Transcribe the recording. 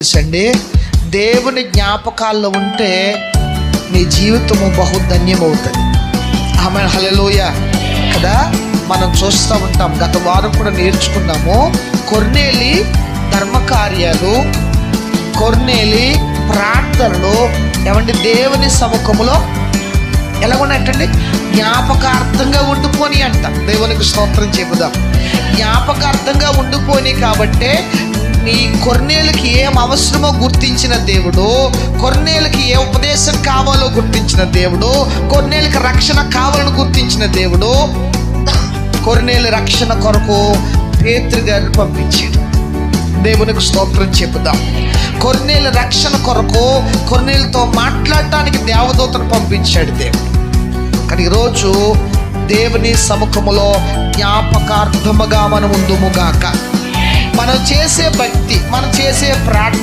అండి, దేవుని జ్ఞాపకాల్లో ఉంటే నీ జీవితము బహుధన్యమవుతుంది. ఆమె హల్లెలూయా కదా. మనం చూస్తూ ఉంటాం, గత వారం కూడా నేర్చుకున్నాము. కొర్నేలి ధర్మకార్యాలు, కొర్నేలి ప్రార్థనలు ఏమంటే దేవుని సముఖములో ఎలా ఉన్నాయంటండి, జ్ఞాపకార్థంగా ఉండిపోని అంట. దేవునికి స్తోత్రం చెబుదాం. జ్ఞాపకార్థంగా ఉండిపోని కాబట్టే నీ కొర్నేలుకి ఏం అవసరమో గుర్తించిన దేవుడు, కొర్నేలుకి ఏ ఉపదేశం కావాలో గుర్తించిన దేవుడు, కొర్నేలుకి రక్షణ కావాలని గుర్తించిన దేవుడు కొర్నేలు రక్షణ కొరకు పేతురు గారిని పంపించాడు. దేవునికి స్తోత్రం చెబుదాం. కొర్నేలు రక్షణ కొరకు కొర్నేలుతో మాట్లాడటానికి దేవదూతను పంపించాడు దేవుడు. కానీ ఈరోజు దేవుని సముఖములో జ్ఞాపకార్థముగా మనం ఉందుముగాక. మనం చేసే భక్తి, మనం చేసే ప్రార్థన